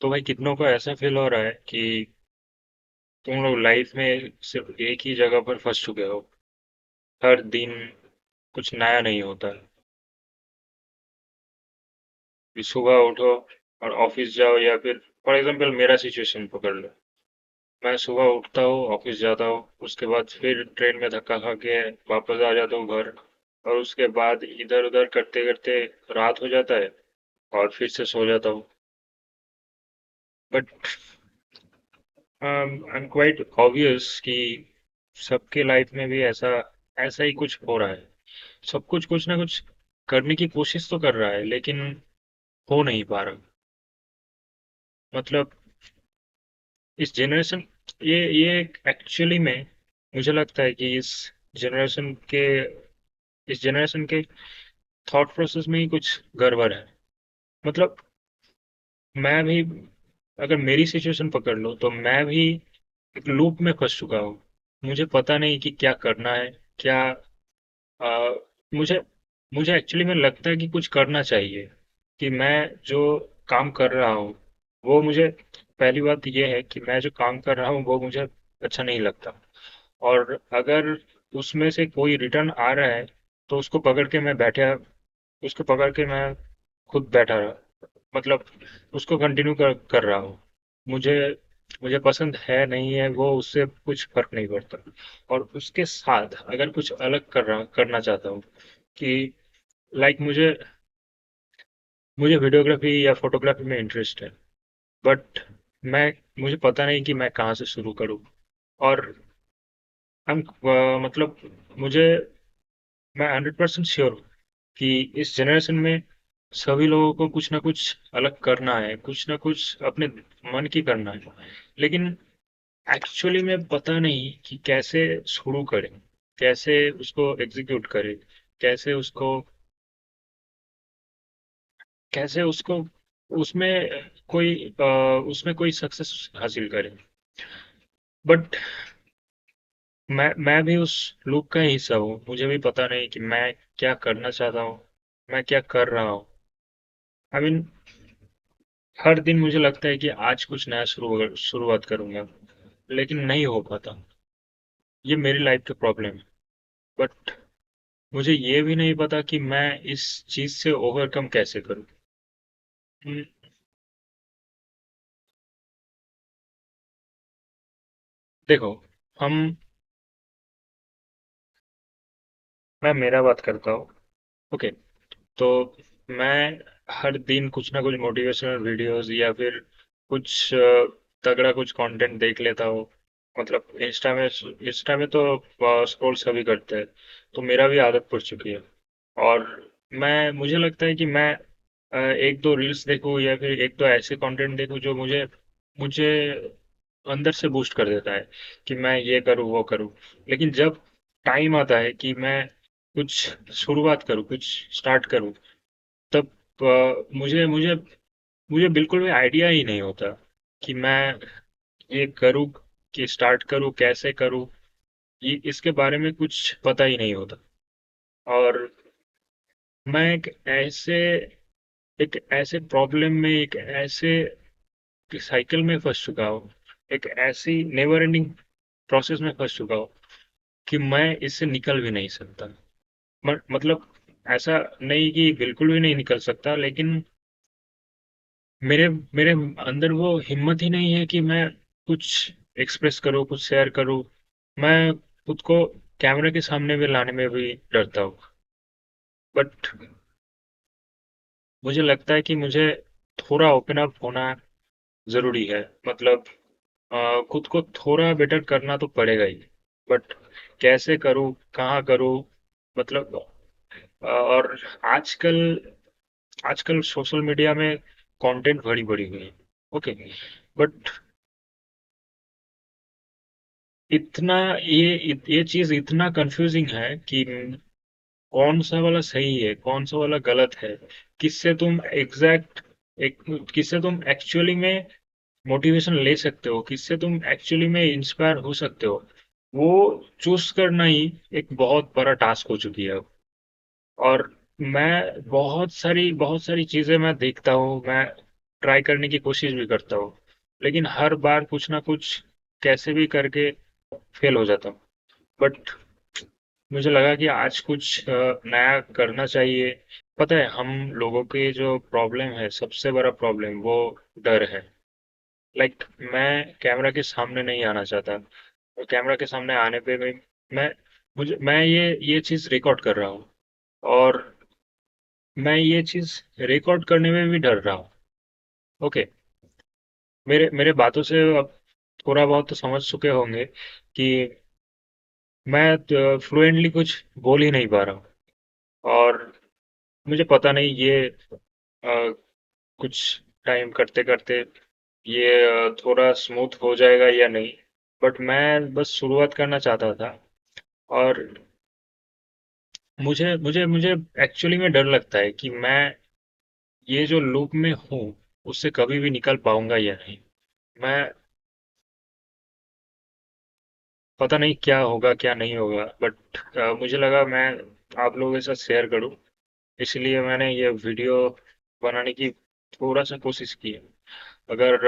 तो भाई कितनों को ऐसा फील हो रहा है कि तुम लोग लाइफ में सिर्फ एक ही जगह पर फंस चुके हो। हर दिन कुछ नया नहीं होता। कि सुबह उठो और ऑफिस जाओ, या फिर फॉर एग्जांपल मेरा सिचुएशन पकड़ लो। मैं सुबह उठता हूँ, ऑफिस जाता हूँ, उसके बाद फिर ट्रेन में धक्का खा के वापस आ जाता हूँ घर। और उसके बाद इधर उधर करते करते रात हो जाता है और फिर से सो जाता हूँ। But I am quite obvious कि सबके लाइफ में भी ऐसा ऐसा ही कुछ हो रहा है। सब कुछ कुछ ना कुछ करने की कोशिश तो कर रहा है, लेकिन हो नहीं पा रहा। मतलब इस जनरेशन, ये एक्चुअली में मुझे लगता है कि जनरेशन के इस जनरेशन के थॉट प्रोसेस में ही कुछ गड़बड़ है। मतलब मैं भी, अगर मेरी सिचुएशन पकड़ लो तो मैं भी एक लूप में फंस चुका हूँ। मुझे पता नहीं कि क्या करना है, क्या आ, मुझे मुझे एक्चुअली में लगता है कि कुछ करना चाहिए। कि मैं जो काम कर रहा हूँ वो मुझे, पहली बात ये है कि मैं जो काम कर रहा हूँ वो मुझे अच्छा नहीं लगता। और अगर उसमें से कोई रिटर्न आ रहा है तो उसको पकड़ के मैं खुद बैठा रहा, मतलब उसको कंटिन्यू कर रहा हूँ। मुझे मुझे पसंद है नहीं है वो, उससे कुछ फर्क नहीं पड़ता। और उसके साथ अगर कुछ अलग करना चाहता हूँ कि लाइक मुझे वीडियोग्राफी या फोटोग्राफी में इंटरेस्ट है। बट मैं मुझे पता नहीं कि मैं कहाँ से शुरू करूँ। और हम मतलब मुझे मैं 100% श्योर हूँ कि इस जनरेशन में सभी लोगों को कुछ ना कुछ अलग करना है, कुछ ना कुछ अपने मन की करना है। लेकिन एक्चुअली में पता नहीं कि कैसे शुरू करें, कैसे उसको एग्जीक्यूट करें, कैसे उसको कैसे उसको उसमें उसमें कोई सक्सेस हासिल करें। बट मैं भी उस लूप का ही हिस्सा हूँ। मुझे भी पता नहीं कि मैं क्या करना चाहता हूँ, मैं क्या कर रहा हूँ। आई मीन हर दिन मुझे लगता है कि आज कुछ नया शुरुआत करूंगा, लेकिन नहीं हो पाता। ये मेरी लाइफ का प्रॉब्लम है। बट मुझे ये भी नहीं पता कि मैं इस चीज से ओवरकम कैसे करूं। हम्म, देखो, हम मैं मेरा बात करता हूँ। ओके, तो मैं हर दिन कुछ ना कुछ मोटिवेशनल वीडियोस या फिर कुछ तगड़ा कुछ कंटेंट देख लेता हूँ। मतलब इंस्टा में तो स्क्रॉल सभी करते हैं, तो मेरा भी आदत पड़ चुकी है। और मैं मुझे लगता है कि मैं एक दो रील्स देखूँ या फिर एक दो ऐसे कंटेंट देखूँ जो मुझे मुझे अंदर से बूस्ट कर देता है कि मैं ये करूँ वो करूँ। लेकिन जब टाइम आता है कि मैं कुछ शुरुआत करूँ, कुछ स्टार्ट करूँ, तब मुझे मुझे मुझे बिल्कुल भी आइडिया ही नहीं होता कि मैं ये करूँ, कि स्टार्ट करूँ, कैसे करूँ। ये इसके बारे में कुछ पता ही नहीं होता। और मैं एक ऐसे प्रॉब्लम में, एक ऐसे साइकिल में फंस चुका हूँ, एक ऐसी नेवर एंडिंग प्रोसेस में फंस चुका हूँ कि मैं इससे निकल भी नहीं सकता। मतलब ऐसा नहीं कि बिल्कुल भी नहीं निकल सकता, लेकिन मेरे मेरे अंदर वो हिम्मत ही नहीं है कि मैं कुछ एक्सप्रेस करूँ, कुछ शेयर करूँ। मैं खुद को कैमरे के सामने भी लाने में भी डरता हूँ। बट मुझे लगता है कि मुझे थोड़ा ओपन अप होना जरूरी है। मतलब खुद को थोड़ा बेटर करना तो पड़ेगा ही। बट कैसे करूँ, कहाँ करूँ, मतलब और आजकल आजकल सोशल मीडिया में कंटेंट बड़ी बड़ी हुई है। ओके, बट इतना ये चीज इतना कंफ्यूजिंग है कि कौन सा वाला सही है, कौन सा वाला गलत है। किससे तुम एग्जैक्ट एक किससे तुम एक्चुअली में मोटिवेशन ले सकते हो, किससे तुम एक्चुअली में इंस्पायर हो सकते हो, वो चूज करना ही एक बहुत बड़ा टास्क हो चुकी है अब। और मैं बहुत सारी चीजें मैं देखता हूँ, मैं ट्राई करने की कोशिश भी करता हूँ, लेकिन हर बार कुछ ना कुछ कैसे भी करके फेल हो जाता हूँ। बट मुझे लगा कि आज कुछ नया करना चाहिए। पता है, हम लोगों के जो प्रॉब्लम है, सबसे बड़ा प्रॉब्लम वो डर है। लाइक मैं कैमरा के सामने नहीं आना चाहता, और कैमरा के सामने आने पे मैं मैं ये चीज रिकॉर्ड कर रहा हूँ, और मैं ये चीज रिकॉर्ड करने में भी डर रहा हूँ। ओके, मेरे मेरे बातों से अब थोड़ा बहुत तो समझ चुके होंगे कि मैं फ्लुएंटली कुछ बोल ही नहीं पा रहा हूँ। और मुझे पता नहीं ये कुछ टाइम करते करते ये थोड़ा स्मूथ हो जाएगा या नहीं, बट मैं बस शुरुआत करना चाहता था। और मुझे मुझे मुझे एक्चुअली में डर लगता है कि मैं ये जो लूप में हूँ उससे कभी भी निकल पाऊंगा या नहीं। मैं पता नहीं क्या होगा क्या नहीं होगा, बट मुझे लगा मैं आप लोगों के साथ शेयर करूं, इसलिए मैंने ये वीडियो बनाने की थोड़ा सा कोशिश की है। अगर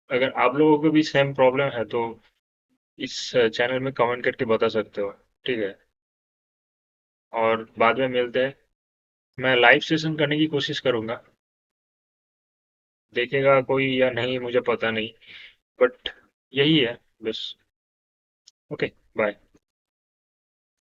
अगर आप लोगों को भी सेम प्रॉब्लम है तो इस चैनल में कमेंट करके बता सकते हो, ठीक है? और बाद में मिलते हैं। मैं लाइव सेशन करने की कोशिश करूंगा, देखेगा कोई या नहीं मुझे पता नहीं, बट यही है बस। Okay, bye.